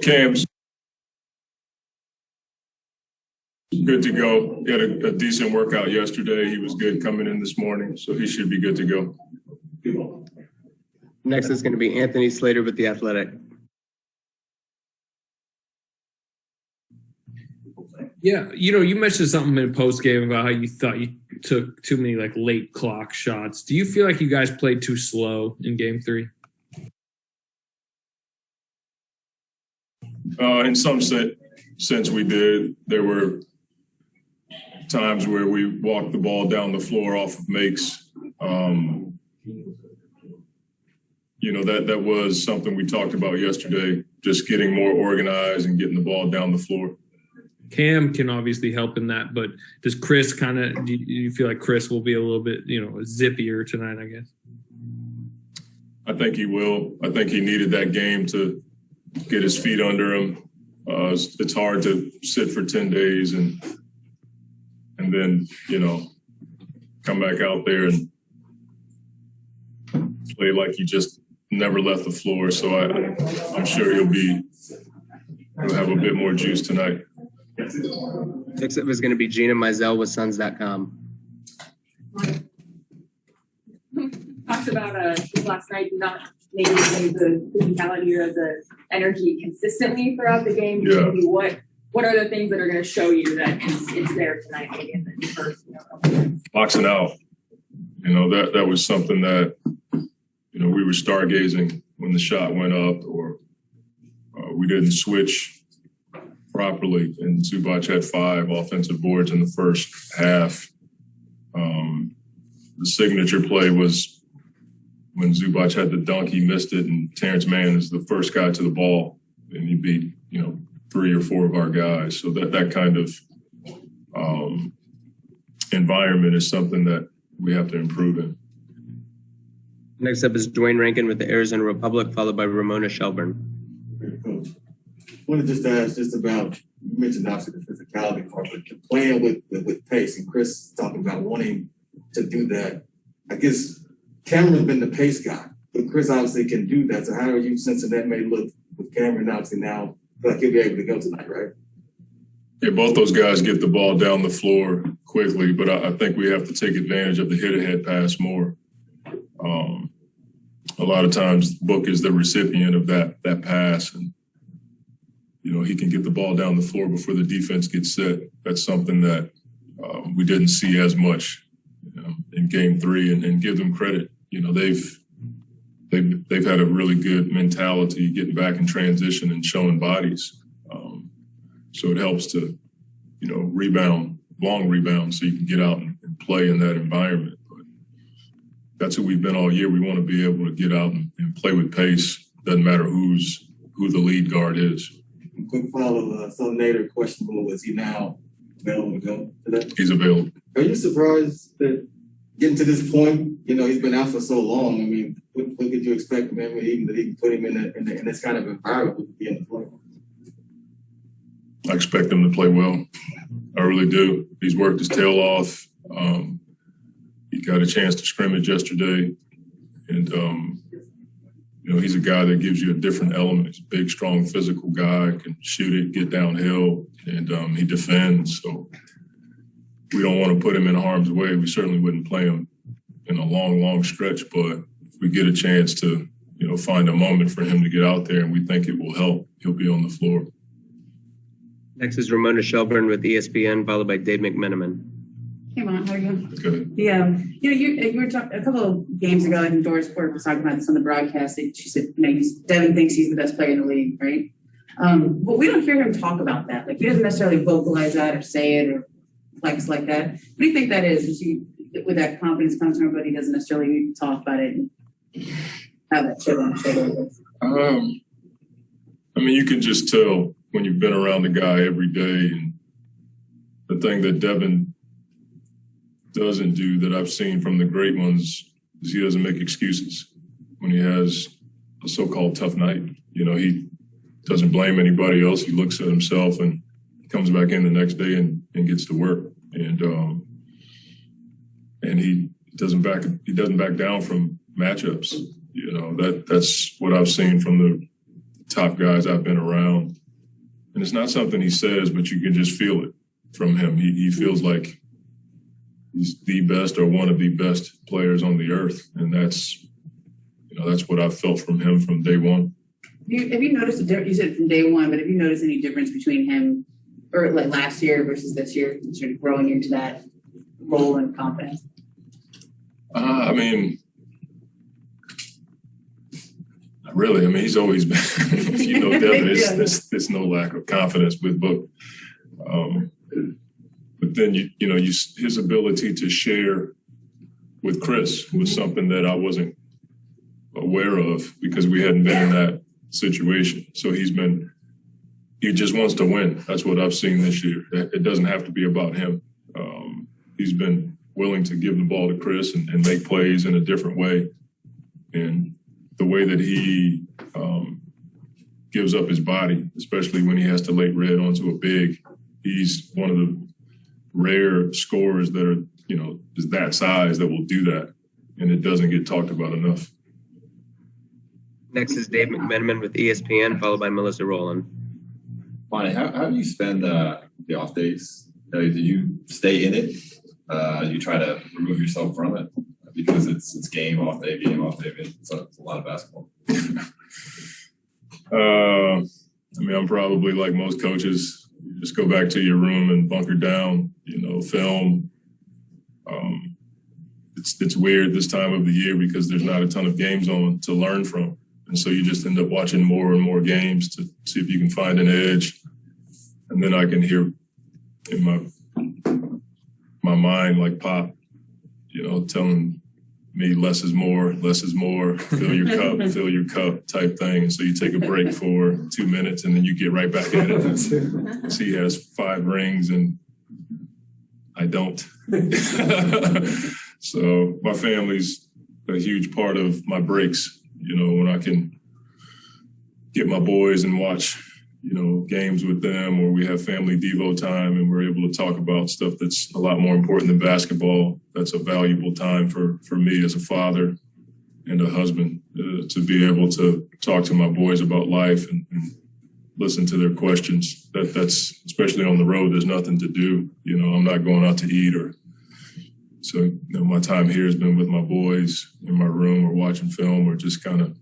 Cam's good to go. He had a decent workout yesterday. He was good coming in this morning, so he should be good to go. Next is going to be Anthony Slater with The Athletic. Yeah, you mentioned something in post game about how you thought you took too many late clock shots. Do you feel like you guys played too slow in Game 3? In some sense, we did. There were times where we walked the ball down the floor off of makes. That was something we talked about yesterday, just getting more organized and getting the ball down the floor. Cam can obviously help in that, but does Chris do you feel like Chris will be a little bit, zippier tonight, I guess? I think he will. I think he needed that game to get his feet under him. It's hard to sit for 10 days and then, come back out there and play like you just never left the floor. So I'm sure he'll have a bit more juice tonight. Next up is going to be Gina Mizell with Suns.com. Talked about last night not maybe the physicality or the energy consistently throughout the game. Yeah. Maybe what are the things that are going to show you that it's there tonight, maybe in the first Boxing out. That was something that we were stargazing when the shot went up, or we didn't switch properly, and Zubac had 5 offensive boards in the first half. The signature play was when Zubac had the dunk, he missed it, and Terrence Mann is the first guy to the ball, and he beat 3 or 4 of our guys. So that kind of environment is something that we have to improve in. Next up is Dwayne Rankin with the Arizona Republic, followed by Ramona Shelburne. Coach, I want to just ask about, you mentioned obviously the physicality part, but playing with pace, and Chris talking about wanting to do that. I guess Cameron's been the pace guy, but Chris obviously can do that. So how are you sensing that may look with Cameron obviously now? I feel like he'll be able to go tonight, right? Yeah, both those guys get the ball down the floor quickly, but I think we have to take advantage of the hit-ahead pass more. A lot of times Book is the recipient of that pass, and he can get the ball down the floor before the defense gets set. That's something that we didn't see as much in Game 3, and give them credit. They've had a really good mentality getting back in transition and showing bodies. So it helps to rebound, long rebound, so you can get out and play in that environment. But that's what we've been all year. We want to be able to get out and play with pace. Doesn't matter who the lead guard is. Quick follow, so Nader questionable. Is he now available to go today? He's available. Are you surprised that getting to this point, he's been out for so long? I mean, what could you expect from him, even that he can put him in this kind of environment with the end of play? I expect him to play well. I really do. He's worked his tail off. He got a chance to scrimmage yesterday, and he's a guy that gives you a different element. He's a big, strong, physical guy, can shoot it, get downhill, and he defends. So we don't want to put him in harm's way. We certainly wouldn't play him in a long, long stretch, but if we get a chance to, find a moment for him to get out there and we think it will help, he'll be on the floor. Next is Ramona Shelburne with ESPN, followed by Dave McMenamin. Hey, Ron, how are you? Good. Yeah, you were talking a couple of games ago, and Doris Porter was talking about this on the broadcast. She said, Devin thinks he's the best player in the league, right? But we don't hear him talk about that. He doesn't necessarily vocalize that or say it or flex like that. What do you think that is? With that confidence comes from, but he doesn't necessarily talk about it and have that chip on his shoulder. You can just tell when you've been around the guy every day, and the thing that Devin doesn't do that I've seen from the great ones is he doesn't make excuses when he has a so-called tough night. He doesn't blame anybody else. He looks at himself and comes back in the next day and gets to work. And he doesn't back down from matchups. That's what I've seen from top guys I've been around. And it's not something he says, but you can just feel it from him. He feels like he's the best or one of the best players on the earth. And that's what I've felt from him from day one. Have you noticed you said from day one, but have you noticed any difference between him or like last year versus this year, sort of growing into that role and confidence? I mean, really, he's always been, if you know Devin, there's no lack of confidence with Book. But then, his ability to share with Chris was something that I wasn't aware of because we hadn't been in that situation. So he just wants to win. That's what I've seen this year. It doesn't have to be about him. He's been willing to give the ball to Chris and make plays in a different way. And the way that he gives up his body, especially when he has to lay red onto a big, he's one of the rare scorers that are, is that size that will do that. And it doesn't get talked about enough. Next is Dave McMenamin with ESPN, followed by Melissa Rowland. Monty, how do you spend the off days? Do you stay in it? You try to remove yourself from it? Because it's game off day. So it's a lot of basketball. I'm probably like most coaches. You just go back to your room and bunker down, film. It's weird this time of the year because there's not a ton of games on to learn from. And so you just end up watching more and more games to see if you can find an edge. And then I can hear in my mind like Pop, telling me less is more, fill your cup type thing. And so you take a break for 2 minutes and then you get right back at it. So he has 5 rings and I don't. So my family's a huge part of my breaks, when I can get my boys and watch, games with them, or we have family Devo time and we're able to talk about stuff that's a lot more important than basketball. That's a valuable time for me as a father and a husband to be able to talk to my boys about life and listen to their questions. That's especially on the road, there's nothing to do. I'm not going out to eat so my time here has been with my boys in my room or watching film or just kind of,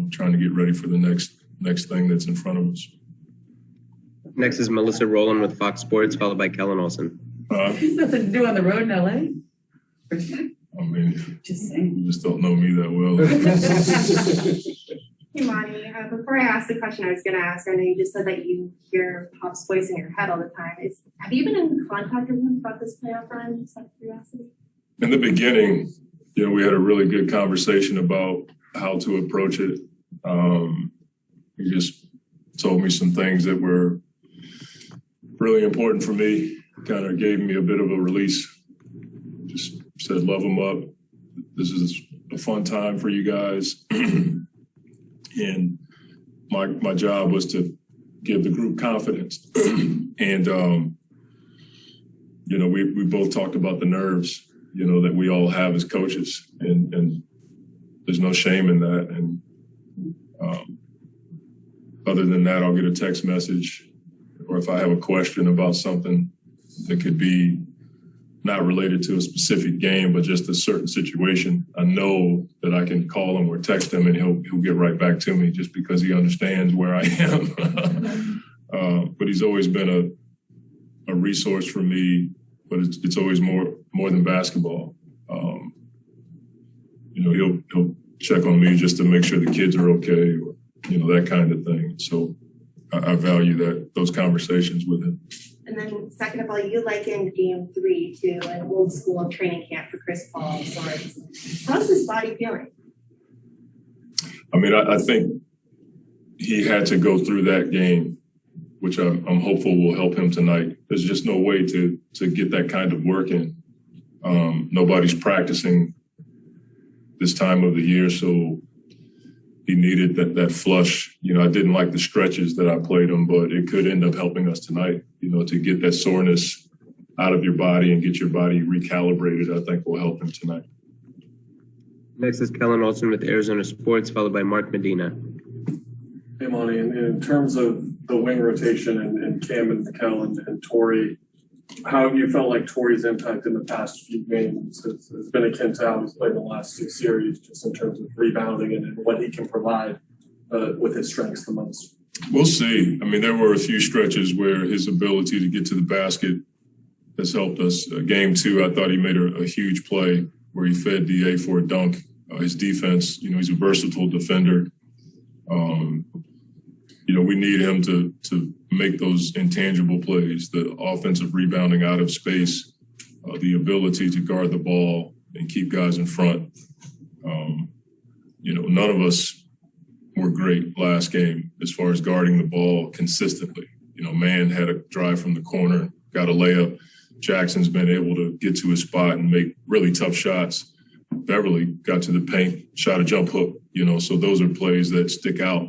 trying to get ready for the next thing that's in front of us. Next is Melissa Rowland with Fox Sports, followed by Kellen Olsen. Nothing to do on the road in LA. Just saying. You just don't know me that well. Hey, Monty, before I ask the question I was going to ask, I know you just said that you hear Pop's voice in your head all the time. Have you been in contact with him about this playoff run? Just out of curiosity. In the beginning, we had a really good conversation about how to approach it. He just told me some things that were really important for me, kind of gave me a bit of a release. Just said, love them up. This is a fun time for you guys. And my job was to give the group confidence. And, we both talked about the nerves, that we all have as coaches. And there's no shame in that. And other than that, I'll get a text message, or if I have a question about something that could be not related to a specific game, but just a certain situation, I know that I can call him or text him and he'll get right back to me just because he understands where I am. But he's always been a resource for me, but it's always more than basketball. He'll check on me just to make sure the kids are okay, or, that kind of thing. So I value those conversations with him. And then second of all, you likened game 3 to an old school training camp for Chris Paul. How's his body feeling? I think he had to go through that game, which I'm hopeful will help him tonight. There's just no way to get that kind of work in. Nobody's practicing this time of the year, so he needed that flush. I didn't like the stretches that I played him, but it could end up helping us tonight, to get that soreness out of your body and get your body recalibrated, I think will help him tonight. Next is Kellen Olsen with Arizona Sports, followed by Mark Medina. Hey, Monty, in terms of the wing rotation and Cam and Kellen and Torrey, how have you felt like Torrey's impact in the past few games has been akin to how he's played in the last 2 series, just in terms of rebounding and what he can provide with his strengths the most? We'll see. I mean, there were a few stretches where his ability to get to the basket has helped us. Game 2, I thought he made a huge play where he fed DA for a dunk. His defense, he's a versatile defender. We need him to make those intangible plays, the offensive rebounding out of space, the ability to guard the ball and keep guys in front. None of us were great last game as far as guarding the ball consistently. Man had a drive from the corner, got a layup. Jackson's been able to get to his spot and make really tough shots. Beverly got to the paint, shot a jump hook, so those are plays that stick out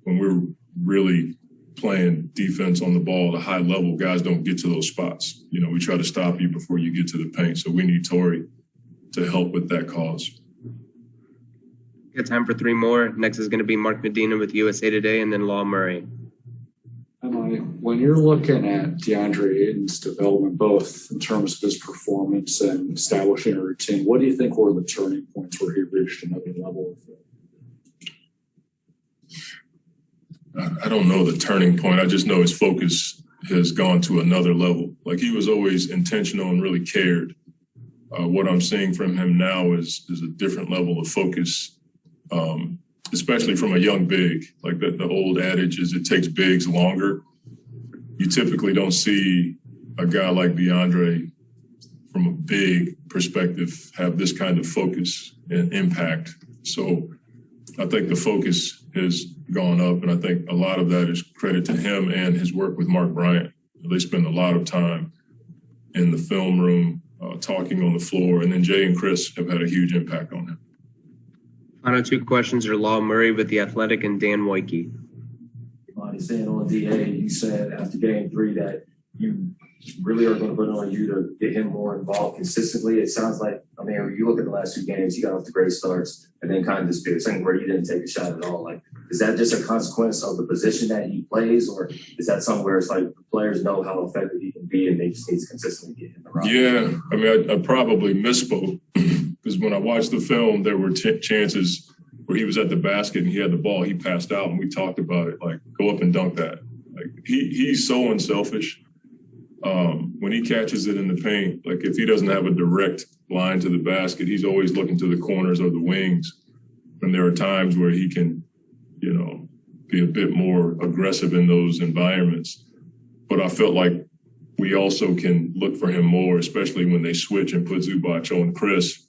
when we're really playing defense on the ball at a high level. Guys don't get to those spots. We try to stop you before you get to the paint. So we need Torrey to help with that cause. Got time for 3 more. Next is going to be Mark Medina with USA Today and then Law Murray. When you're looking at DeAndre Ayton's development, both in terms of his performance and establishing a routine, what do you think were the turning points where he reached another level? I don't know the turning point. I just know his focus has gone to another level. Like, he was always intentional and really cared. What I'm seeing from him now is a different level of focus, especially from a young big. Like the old adage is it takes bigs longer. You typically don't see a guy like DeAndre from a big perspective have this kind of focus and impact. So I think the focus has gone up, and I think a lot of that is credit to him and his work with Mark Bryant. They spend a lot of time in the film room, talking on the floor, and then Jay and Chris have had a huge impact on him. Final 2 questions are Law Murray with The Athletic and Dan Woike. Monty, saying on DA, you said after game 3 that you really are going to put it on you to get him more involved consistently. It sounds like, you look at the last 2 games, he got off to great starts and then kind of disappeared. Second quarter, he didn't take a shot at all. Like, is that just a consequence of the position that he plays, or is that something where it's like the players know how effective he can be and they just need to consistently get him around? Yeah, I probably misspoke because when I watched the film, there were chances where he was at the basket and he had the ball, he passed out, and we talked about it, like, go up and dunk that. Like, he's so unselfish. When he catches it in the paint, like, if he doesn't have a direct line to the basket, he's always looking to the corners or the wings. And there are times where he can, be a bit more aggressive in those environments. But I felt like we also can look for him more, especially when they switch and put Zubac on Chris.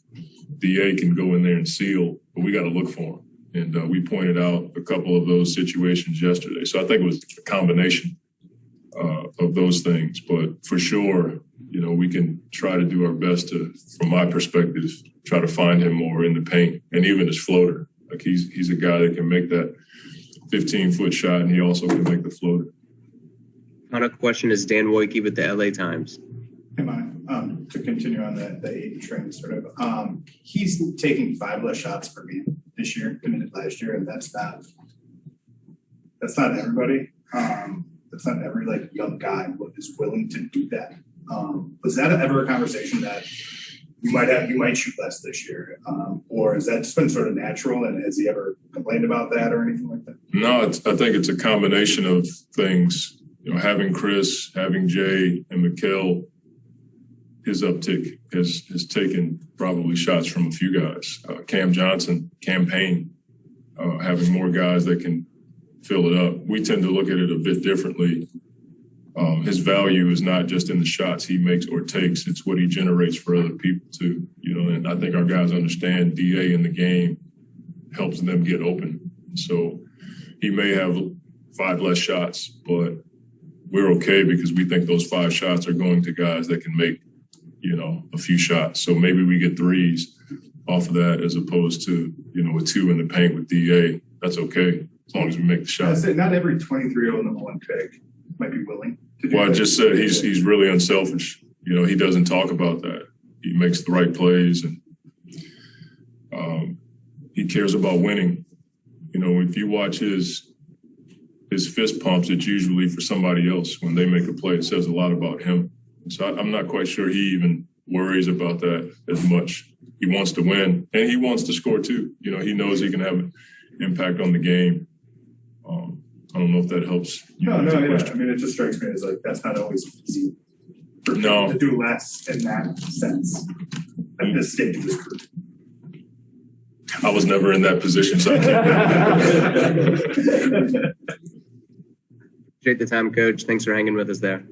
DA can go in there and seal, but we got to look for him. And we pointed out a couple of those situations yesterday. So I think it was a combination of those things. But for sure, we can try to do our best to, from my perspective, try to find him more in the paint and even his floater. Like, he's a guy that can make that 15-foot shot, and he also can make the floater. Final question is Dan Woike with the LA Times. To continue on the Ayton train, sort of, he's taking 5 less shots per game this year than he did last year, and that's not everybody. That's not every young guy is willing to do that. Was that ever a conversation that you might shoot less this year, or has that just been sort of natural? And has he ever complained about that or anything like that? No, I think it's a combination of things. Having Chris, having Jay, and Mikal, his uptick has taken probably shots from a few guys. Cam Johnson, Cam Payne, having more guys that can fill it up. We tend to look at it a bit differently. His value is not just in the shots he makes or takes, it's what he generates for other people too. And I think our guys understand DA in the game helps them get open. So he may have 5 less shots, but we're okay because we think those 5 shots are going to guys that can make, a few shots. So maybe we get 3s off of that as opposed to, a 2 in the paint with DA. That's okay as long as we make the shot. Not every 23-year-old number 1 pick might be willing to do that. I just said he's really unselfish. He doesn't talk about that. He makes the right plays, and he cares about winning. If you watch his his fist pumps, it's usually for somebody else. When they make a play, it says a lot about him. So I'm not quite sure he even worries about that as much. He wants to win, and he wants to score too. You know, he knows he can have an impact on the game. I don't know if that helps. Yeah. I mean, it just strikes me as like that's not always easy for No. people to do less in that sense at this stage of his career. I was never in that position, so I can't. Appreciate the time, Coach. Thanks for hanging with us there.